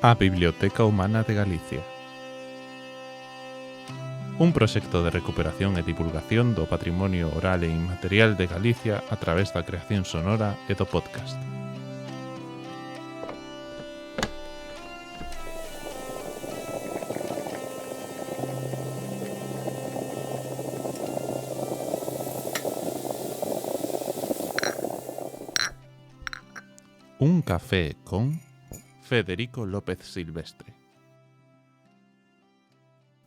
A Biblioteca Humana de Galicia. Un proxecto de recuperación e divulgación do patrimonio oral e inmaterial de Galicia a través da creación sonora e do podcast. Un café con Federico López Silvestre.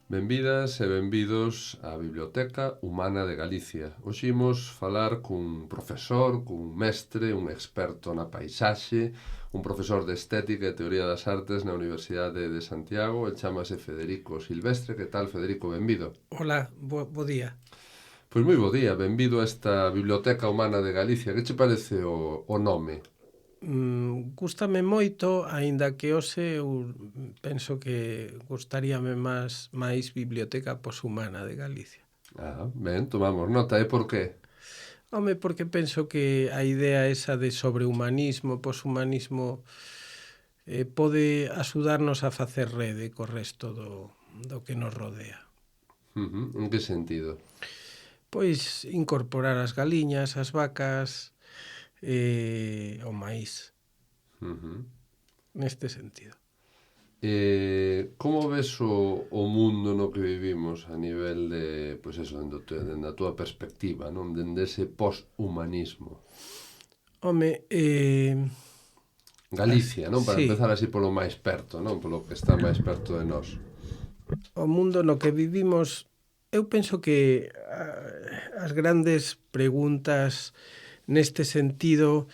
Benvidas e benvidos á Biblioteca Humana de Galicia. Hoxe imos falar cun profesor, cun mestre, un experto na paisaxe, un profesor de Estética e Teoría das Artes na Universidade de Santiago. El chámase Federico Silvestre. Que tal, Federico? Benvido. Hola, bo día. Pois moi bo día, benvido a esta Biblioteca Humana de Galicia. Que che parece o nome? Gústame moito, aínda que hoxe eu penso que gustaríame máis Biblioteca Poshumana de Galicia. Ben, tomamos nota. E por qué? Home, porque penso que a idea esa de sobrehumanismo, poshumanismo, pode axudarnos a facer rede co resto do que nos rodea. En que sentido? Pois incorporar as galiñas, as vacas, o maíz, neste sentido. Como ves o mundo no que vivimos a nivel de, pois eso, dende a túa perspectiva, non? Dende ese post-humanismo. Home, Galicia, non? Para sí. empezar así polo máis perto, non? Polo que está máis perto de nós. O mundo no que vivimos, eu penso que as grandes preguntas neste sentido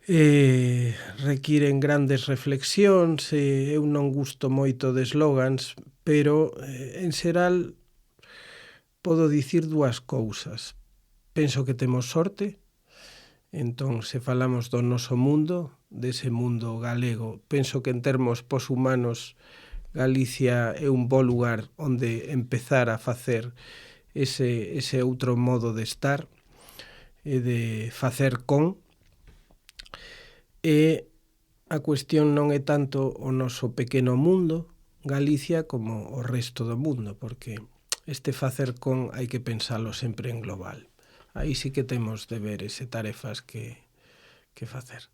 requiren grandes reflexións. Eu non gusto moito de slogans, pero en xeral podo dicir dúas cousas. Penso que temos sorte, entón se falamos do noso mundo, dese mundo galego, penso que en termos poshumanos Galicia é un bo lugar onde empezar a facer ese outro modo de estar e de facer con. E a cuestión non é tanto o noso pequeno mundo, Galicia, como o resto do mundo, porque este facer con hai que pensalo sempre en global. Aí sí que temos deberes e tarefas que facer.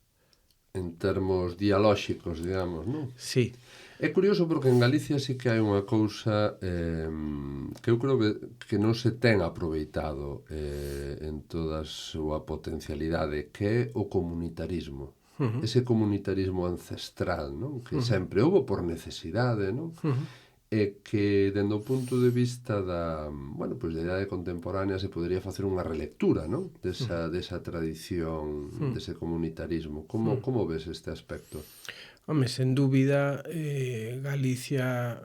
En termos dialóxicos, digamos, non? Sí. É curioso porque en Galicia sí que hai unha cousa que eu creo que non se ten aproveitado en toda a súa potencialidade, que é o comunitarismo. Ese comunitarismo ancestral, non? Que sempre houve por necesidade, non? E que, dende o punto de vista da idade contemporánea, se podería facer unha relectura, non? Desa tradición, dese comunitarismo. Como ves este aspecto? Home, sen dúbida, Galicia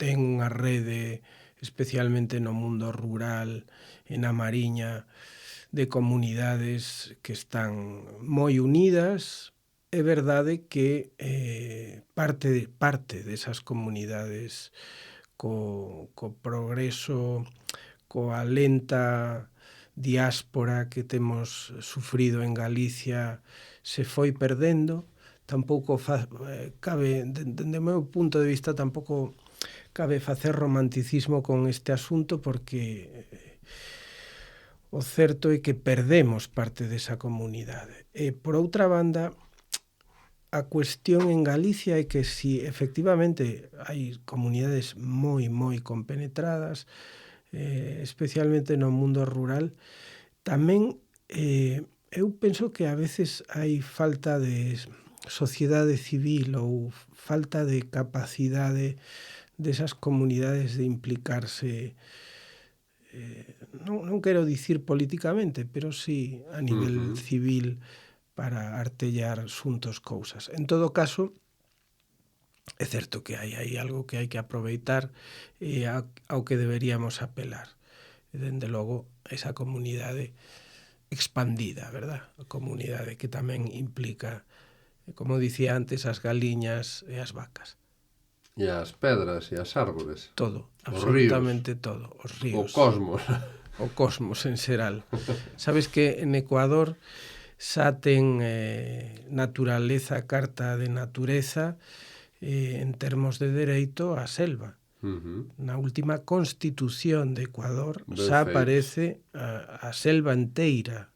ten unha rede, especialmente no mundo rural e na Mariña, de comunidades que están moi unidas. É verdade que parte desas comunidades co progreso, coa lenta diáspora que temos sufrido en Galicia, se foi perdendo. Tampouco cabe, dende o meu punto de vista, tampouco cabe facer romanticismo con este asunto, porque o certo é que perdemos parte desa comunidade. E, por outra banda, a cuestión en Galicia é que si efectivamente hai comunidades moi compenetradas, especialmente no mundo rural, tamén eu penso que a veces hai falta de sociedade civil ou falta de capacidade desas comunidades de implicarse, non quero dicir políticamente, pero sí a nivel civil, para artellar xuntos cousas. En todo caso, é certo que hai algo que hai que aproveitar e ao que deberíamos apelar. E, dende logo, esa comunidade expandida, verdad? A comunidade que tamén implica, como dicía antes, as galiñas e as vacas. E as pedras e as árbores. Todo, Os absolutamente ríos. todo. Os ríos. O cosmos. O cosmos en xeral. Sabes que en Ecuador xa ten naturaleza, carta de natureza, en termos de dereito á selva. Na última Constitución de Ecuador xa aparece a selva enteira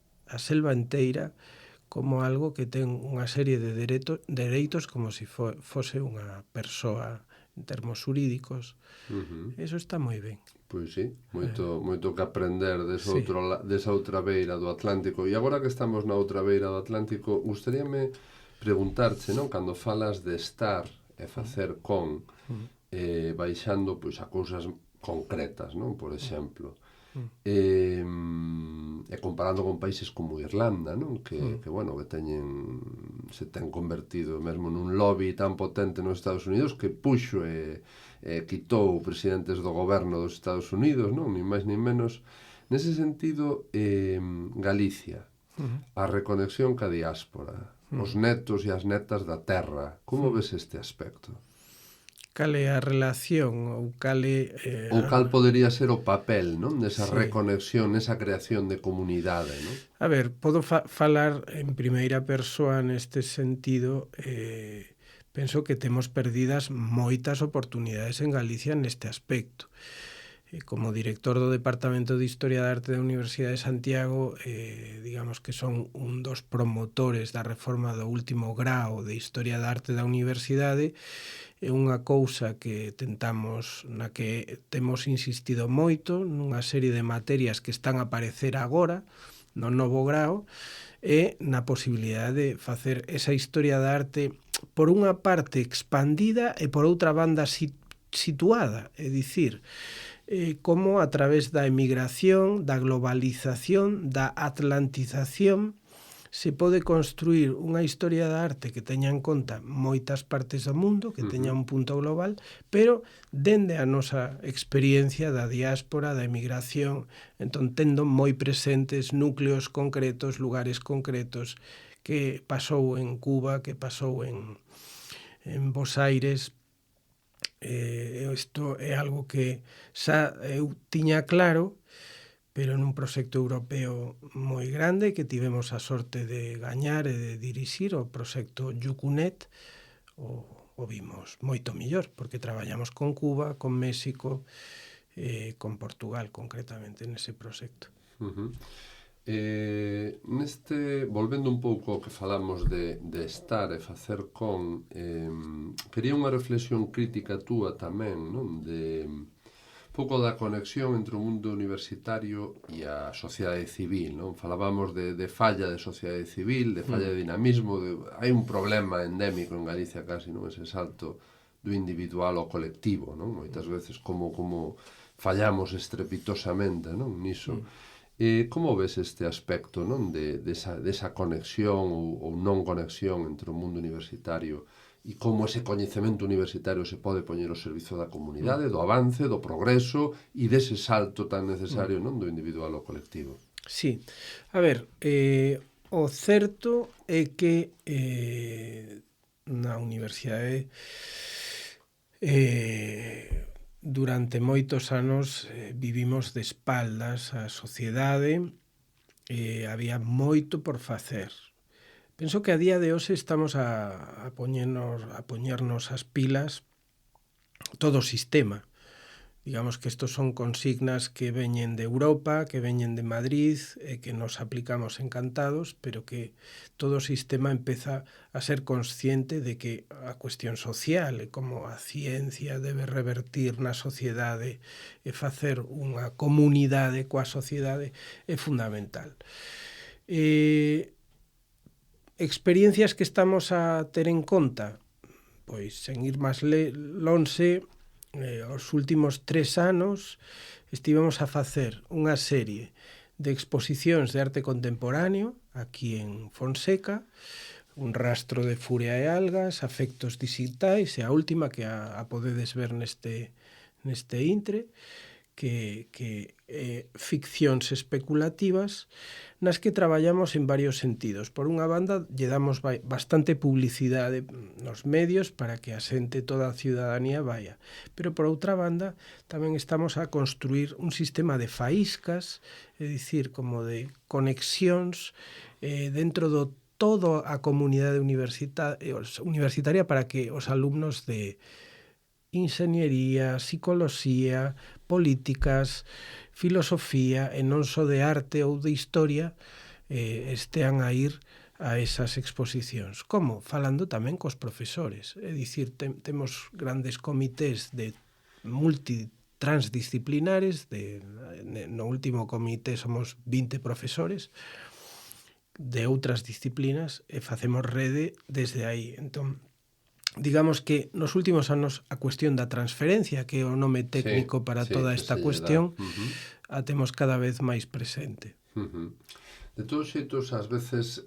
como algo que ten unha serie de dereitos como se fose unha persoa en termos xurídicos. Eso está moi ben. Pois sí, moito que aprender desa outra beira do Atlántico. E agora que estamos na outra beira do Atlántico, gustaríame preguntarche, non? Cando falas de estar e facer con, baixando pois a cousas concretas, non? Por exemplo, e comparando con países como Irlanda, non? Que bueno, que se ten convertido mesmo nun lobby tan potente nos Estados Unidos que puxo e quitou presidentes do goberno dos Estados Unidos, non? Nin máis nin menos. Nese sentido, Galicia, a reconexión ca diáspora, os netos e as netas da terra, como ves este aspecto? Cal é a relación ou cal é... Ou cal podería ser o papel, non? Desa reconexión, nesa creación de comunidade, non? A ver, podo falar en primeira persoa neste sentido. Penso que temos perdidas moitas oportunidades en Galicia neste aspecto. Como director do Departamento de Historia da Arte da Universidade de Santiago, digamos que son un dos promotores da reforma do último grao de Historia da Arte da Universidade. É unha cousa que tentamos, na que temos insistido moito, nunha serie de materias que están a aparecer agora, no novo grao, e na posibilidade de facer esa historia da arte por unha parte expandida e por outra banda situada, é dicir, como a través da emigración, da globalización, da atlantización, se pode construir unha historia da arte que teña en conta moitas partes do mundo, que teña un punto global, pero dende a nosa experiencia da diáspora, da emigración, entón tendo moi presentes núcleos concretos, lugares concretos, que pasou en Cuba, que pasou en Bos Aires. Isto é algo que xa eu tiña claro, pero nun proxecto europeo moi grande que tivemos a sorte de gañar e de dirixir, o proxecto Yucunet, o vimos moito mellor, porque traballamos con Cuba, con México, con Portugal concretamente nese proxecto. Volvendo un pouco ao que falamos de estar e facer con, quería unha reflexión crítica túa tamén, non? De pouco da conexión entre o mundo universitario e a sociedade civil, non? Falábamos de falla de sociedade civil, de falla de dinamismo, hai un problema endémico en Galicia casi, non? Ese salto do individual ao colectivo, non? Moitas veces como fallamos estrepitosamente, non? Niso. Como ves este aspecto, non? Desa conexión ou non conexión entre o mundo universitario e como ese coñecemento universitario se pode poñer ao servizo da comunidade, do avance, do progreso e dese salto tan necesario, non? Do individual ao colectivo. Sí. A ver, o certo é que na universidade durante moitos anos vivimos de espaldas á sociedade, había moito por facer. Penso que a día de hoxe estamos a poñernos as pilas todo o sistema. Digamos que estos son consignas que veñen de Europa, que veñen de Madrid, que nos aplicamos encantados, pero que todo o sistema empeza a ser consciente de que a cuestión social e como a ciencia debe revertir na sociedade e facer unha comunidade coa sociedade é fundamental. Experiencias que estamos a ter en conta, pois, sen ir máis lonxe, os últimos 3 anos estivemos a facer unha serie de exposicións de arte contemporáneo aquí en Fonseca, un rastro de furia e algas, afectos digitais, e a última que a podedes ver neste intre, que ficcións especulativas nas que traballamos en varios sentidos. Por unha banda, lle damos bastante publicidade nos medios para que a xente, toda a ciudadanía vaya. Pero por outra banda, tamén estamos a construir un sistema de faíscas, é dicir, como de conexións dentro do toda a comunidade universitaria para que os alumnos de enxeñería, psicoloxía, políticas, filosofía e non só de arte ou de historia estean a ir a esas exposicións. Como? Falando tamén cos profesores. É dicir, temos grandes comités de transdisciplinares, no último comité somos 20 profesores de outras disciplinas e facemos rede desde aí. Entón, digamos que nos últimos anos a cuestión da transferencia, que é o nome técnico para toda esta cuestión, a temos cada vez máis presente. De todos xeitos, ás veces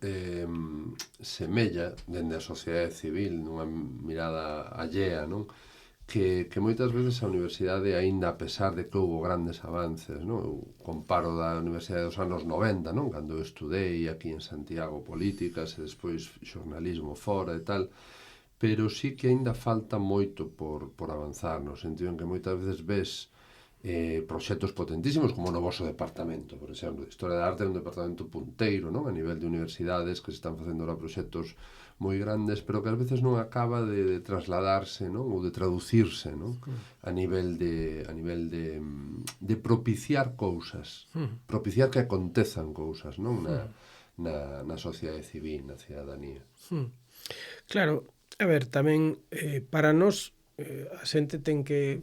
semella, dende a sociedade civil, nunha mirada allea, non? Que moitas veces a universidade, aínda a pesar de que houve grandes avances, non? Eu comparo da universidade dos anos 90, non? Cando eu estudei aquí en Santiago políticas e despois xornalismo fora e tal, pero sí que aínda falta moito por avanzar, no sentido en que moitas veces ves proxectos potentísimos como no voso departamento, por exemplo. Historia da Arte é un departamento punteiro, non? A nivel de universidades que se están facendo ahora proxectos moi grandes, pero que ás veces non acaba de trasladarse, non? Ou de traducirse, non? A nivel de propiciar cousas, propiciar que acontezan cousas, non? Na sociedade civil, na cidadanía. Claro, a ver, tamén para nós a xente ten que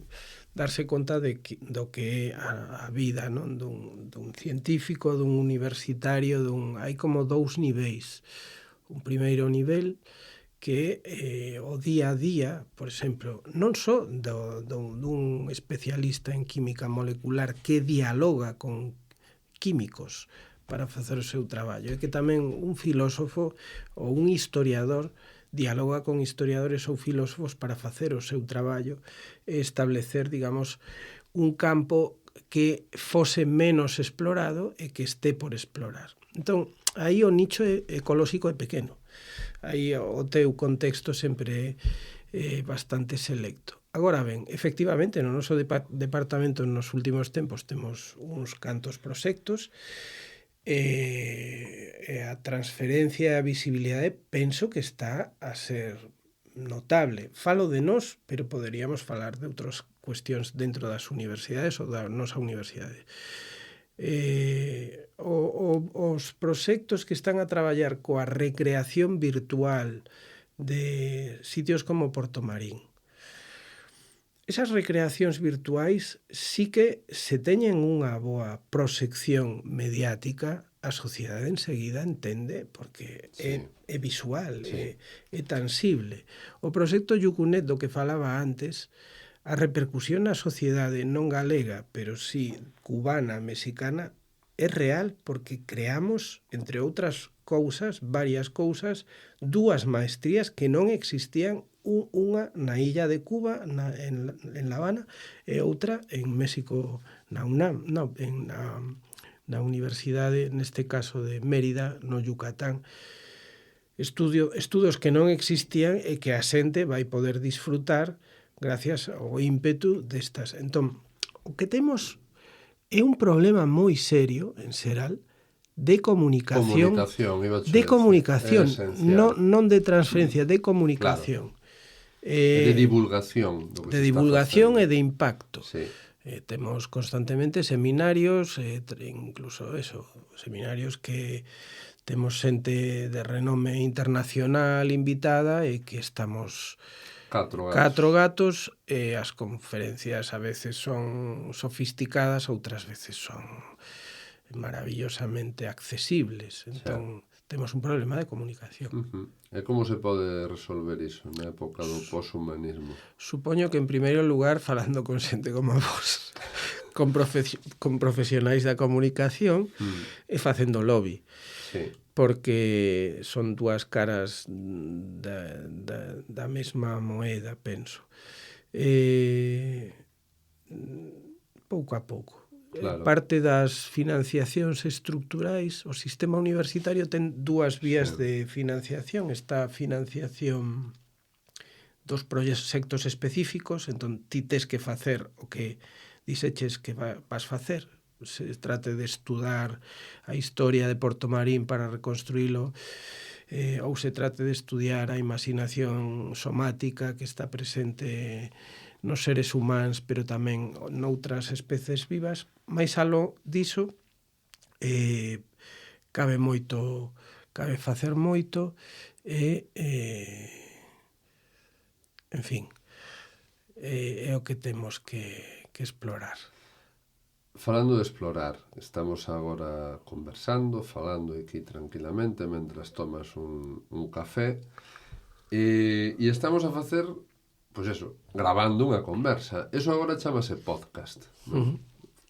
darse conta do que é a vida, non? Dun científico, dun universitario, hai como dous niveis. Un primeiro nivel que o día a día, por exemplo, non só dun especialista en química molecular que dialoga con químicos para facer o seu traballo, é que tamén un filósofo ou un historiador dialoga con historiadores ou filósofos para facer o seu traballo e establecer, digamos, un campo que fose menos explorado e que esté por explorar. Entón, aí o nicho ecolóxico é pequeno. Aí o teu contexto sempre é bastante selecto. Agora ben, efectivamente, no noso departamento nos últimos tempos temos uns cantos proxectos e a transferencia e a visibilidade penso que está a ser notable. Falo de nós, pero poderíamos falar de outras cuestións dentro das universidades ou da nosa universidade. Os proxectos que están a traballar coa recreación virtual de sitios como Portomarín, esas recreacións virtuais sí que se teñen unha boa proxección mediática, a sociedade enseguida entende, porque é visual, é tangible. O proxecto Yucunet do que falaba antes, a repercusión na sociedade non galega, pero sí cubana, mexicana, é real porque creamos, entre outras cousas, varias cousas, dúas maestrías que non existían, unha na illa de Cuba, en La Habana, e outra en México, na UNAM, na universidade, neste caso de Mérida, no Yucatán. Estudos que non existían e que a xente vai poder disfrutar gracias ao ímpetu destas. Entón, o que temos é un problema moi serio, en xeral, de comunicación, non de transferencia, de comunicación. Claro. De divulgación. De divulgación e de impacto. Sí. Temos constantemente seminarios, incluso seminarios que temos xente de renome internacional invitada e que estamos catro gatos e as conferencias a veces son sofisticadas, outras veces son maravillosamente accesibles. Entón, temos un problema de comunicación. E como se pode resolver iso na época do poshumanismo? Supoño que en primeiro lugar falando con xente como vos, con profesionais da comunicación e facendo lobby. Sí. Porque son dúas caras da mesma moeda, penso. Pouco a pouco. Claro. Parte das financiacións estructurais, o sistema universitario ten dúas vías de financiación. Está a financiación dos proxectos específicos, entón ti tes que facer o que dixeches que vas facer. Se trate de estudar a historia de Portomarín para reconstruílo ou se trate de estudiar a imaginación somática que está presente nos seres humanos, pero tamén noutras especies vivas, máis aló diso, cabe facer moito e, en fin, é o que temos que explorar. Falando de explorar, estamos agora conversando, falando aquí tranquilamente mentras tomas un café e estamos a facer, pois eso, grabando unha conversa. Eso agora chamase podcast, non?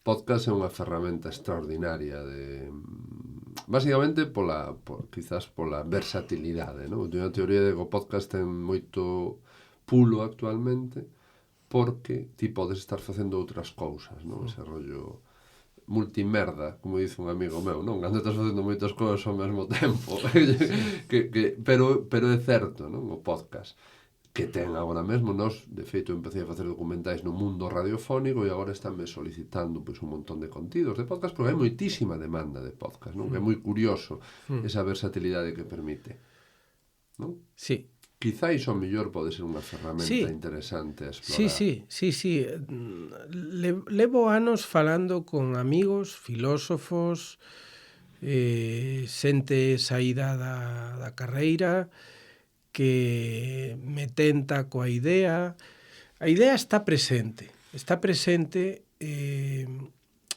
Podcast é unha ferramenta extraordinaria de... Básicamente quizás pola versatilidade, non? Teño a teoría de que o podcast ten moito pulo actualmente porque ti podes estar facendo outras cousas, non? Ese rollo multimerda, como dice un amigo meu, non? Cando estás facendo moitas cousas ao mesmo tempo. pero é certo, non? O podcast que ten agora mesmo, nós, de feito, empecé a facer documentais no mundo radiofónico e agora estánme solicitando pois, un montón de contidos de podcast, porque hai moitísima demanda de podcast, non? Que é moi curioso esa versatilidade que permite, non? Sí. Quizáis o mellor pode ser unha ferramenta interesante a explorar. Sí. Levo anos falando con amigos, filósofos, xente saída da carreira, que me tenta coa idea. A idea está presente.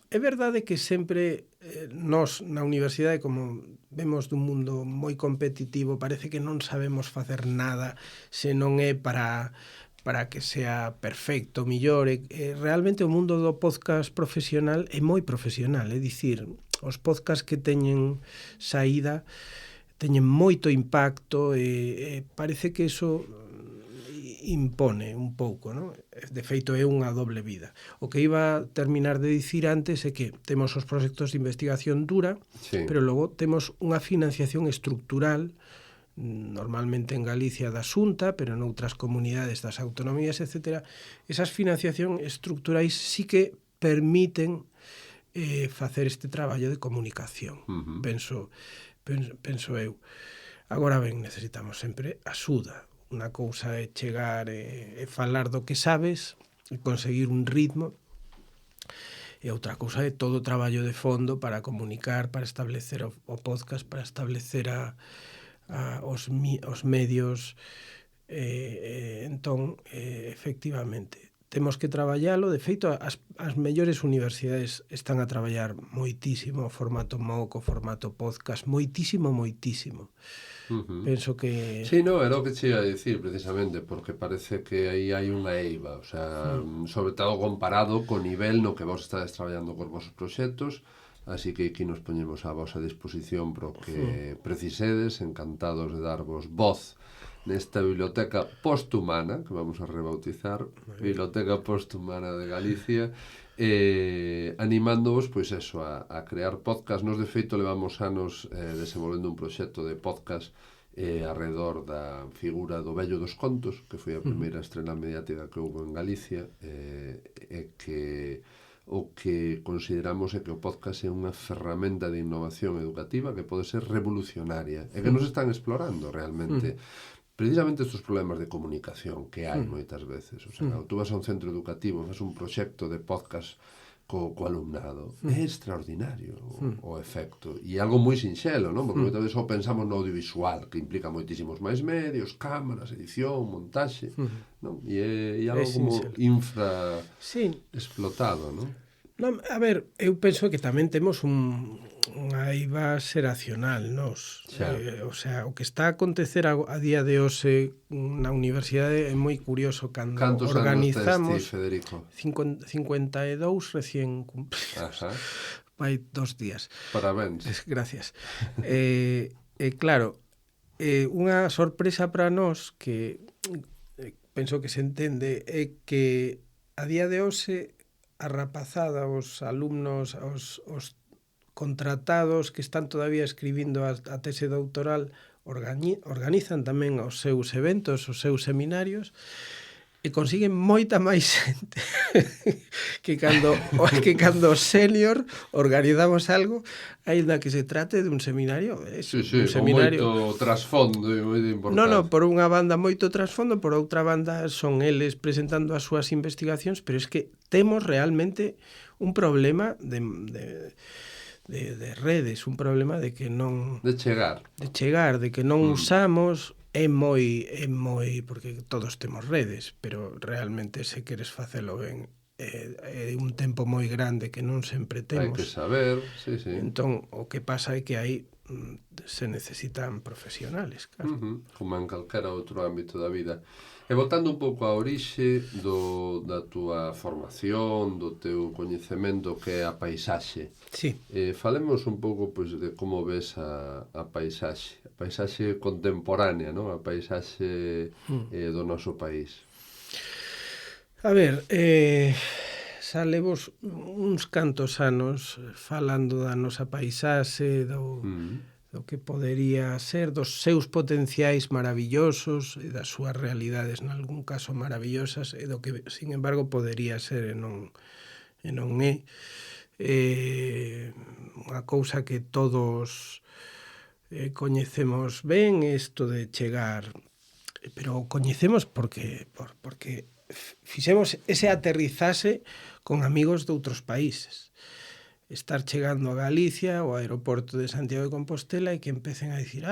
É verdade que sempre nós na universidade, como vemos dun mundo moi competitivo, parece que non sabemos facer nada se non é para que sea perfecto, millor. Realmente o mundo do podcast profesional é moi profesional, é dicir, os podcasts que teñen saída teñen moito impacto e parece que iso impone un pouco, non? De feito é unha doble vida. O que iba a terminar de dicir antes é que temos os proxectos de investigación dura, sí, pero logo temos unha financiación estructural, normalmente en Galicia da Xunta, pero noutras comunidades das autonomías, etc. Esas financiación estructurais sí que permiten facer este traballo de comunicación. Penso eu. Agora ben, necesitamos sempre axuda. Unha cousa é chegar e falar do que sabes e conseguir un ritmo, e outra cousa é todo o traballo de fondo para comunicar, para establecer o podcast, para establecer os medios. Entón, efectivamente, temos que traballalo. De feito, as mellores universidades están a traballar moitísimo o formato MOOC, o formato podcast, moitísimo. Penso que... Sí, no, era o que che ia a dicir precisamente, porque parece que aí hai unha eiva, o sea, sobre todo comparado co nivel no que vos estades traballando cos vosos proxectos, así que aquí nos poñemos a vosa disposición pro que precisedes, encantados de darvos voz nesta biblioteca posthumana, que vamos a rebautizar, Biblioteca Posthumana de Galicia, animándoos, pois eso, a crear podcast. Nos, de feito, levamos anos desenvolvendo un proxecto de podcast alrededor da figura do Vello dos Contos, que foi a primeira estrela mediática que houve en Galicia, e que o que consideramos é que o podcast é unha ferramenta de innovación educativa que pode ser revolucionaria e que nos están explorando realmente precisamente estes problemas de comunicación que hai moitas veces. O sea, tú vas a un centro educativo, faz un proxecto de podcast co alumnado, é extraordinario o efecto. E algo moi sinxelo, non? Porque moitas veces só pensamos no audiovisual, que implica moitísimos máis medios, cámaras, edición, montaxe, non? E é algo como infra explotado, non? Non, a ver, eu penso que tamén temos unha eiva xeracional, nos. O sea, o que está a acontecer a día de hoxe na universidade é moi curioso cando Cantos organizamos... anos tes ti, Federico? 52 recén cumplidos. Vai 2 días. Parabéns. Gracias. Claro, unha sorpresa para nós que penso que se entende é que a día de hoxe a rapazada, os alumnos, os contratados que están todavía escribindo a tese doutoral organizan tamén os seus eventos, os seus seminarios, e consiguen moita máis xente que cando o senior organizamos algo, aínda que se trate de un seminario, Sí, sí, un seminario. moito trasfondo e moito importante. No, por unha banda moito trasfondo, por outra banda son eles presentando as súas investigacións, pero es que temos realmente un problema de redes, un problema de que non... De chegar. De que non usamos, é moi, porque todos temos redes, pero realmente se queres facelo ben, é un tempo moi grande que non sempre Hai temos. que saber, sí. Entón, o que pasa é que aí se necesitan profesionales, claro. Como en calquera outro ámbito da vida. E voltando un pouco á orixe da túa formación, do teu coñecemento que é a paisaxe. Sí. Falemos un pouco pois, de como ves a paisaxe contemporánea, non? A paisaxe do noso país. A ver, xa levos uns cantos anos falando da nosa paisaxe, do que podería ser, dos seus potenciais maravillosos e das súas realidades, nalgún caso maravillosas, e do que, sin embargo, podería ser e non é. Unha cousa que todos coñecemos ben, isto de chegar, pero coñecemos porque fixemos ese aterrizaxe con amigos de outros países. Estar chegando a Galicia, ao aeroporto de Santiago de Compostela, e que empecen a dicir,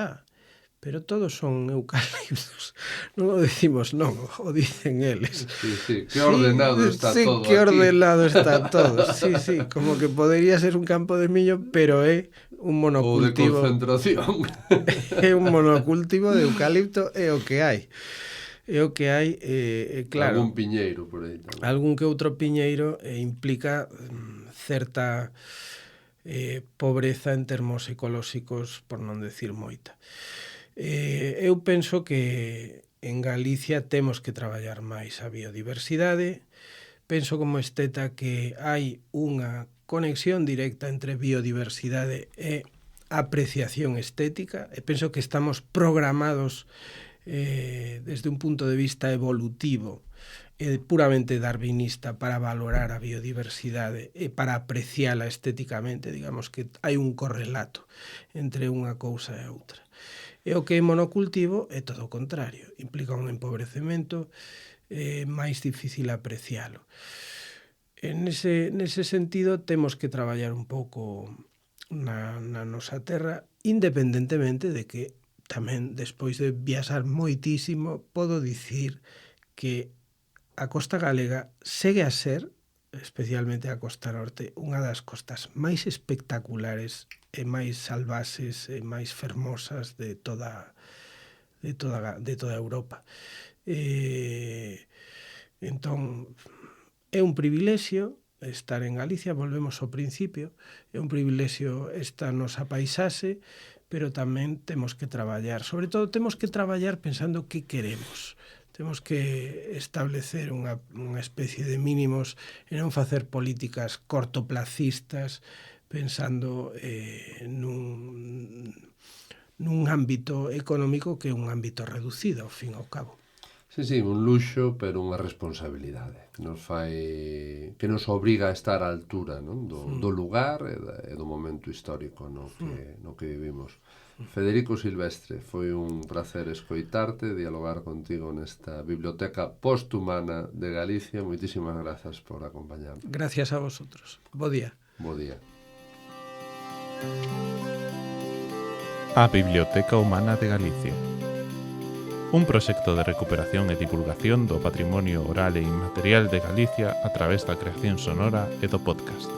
pero todos son eucaliptos. Non o decimos, non, o dicen eles. Sí, que ordenado está todo aquí. Sí, que ordenado está todo. Sí, como que podería ser un campo de millo, pero é un monocultivo. Ou de concentración. É un monocultivo de eucalipto, é o que hai. É o que hai, claro. Algún piñeiro por aí tamén. Algún que outro piñeiro implica certa pobreza en termos ecolóxicos, por non decir moita. Eu penso que en Galicia temos que traballar máis a biodiversidade. Penso como esteta que hai unha conexión directa entre biodiversidade e apreciación estética, e penso que estamos programados desde un punto de vista evolutivo puramente darwinista para valorar a biodiversidade e para apreciala estéticamente. Digamos que hai un correlato entre unha cousa e outra. E o que é monocultivo é todo o contrario, implica un empobrecemento máis difícil aprecialo. En ese sentido temos que traballar un pouco na nosa terra, independentemente de que tamén, despois de viaxar moitísimo, podo dicir que a costa galega segue a ser, especialmente a costa norte, unha das costas máis espectaculares e máis salvaxes e máis fermosas de toda Europa. Entón, é un privilexio estar en Galicia, volvemos ao principio, é un privilexio esta nosa paisaxe, pero tamén temos que traballar, sobre todo temos que traballar pensando que queremos. Temos que establecer unha especie de mínimos e non facer políticas cortoplacistas pensando nun ámbito económico que é un ámbito reducido, ao fin e ao cabo. Sí, un luxo, pero unha responsabilidade que nos obriga a estar á altura, non? Do lugar e do momento histórico no que vivimos. Federico Silvestre, foi un placer escoitarte, dialogar contigo nesta Biblioteca Posthumana de Galicia. Moitísimas grazas por acompañarnos. Gracias a vosotros. Bo día. Bo día. A Biblioteca Humana de Galicia. Un proxecto de recuperación e divulgación do patrimonio oral e inmaterial de Galicia a través da creación sonora e do podcast.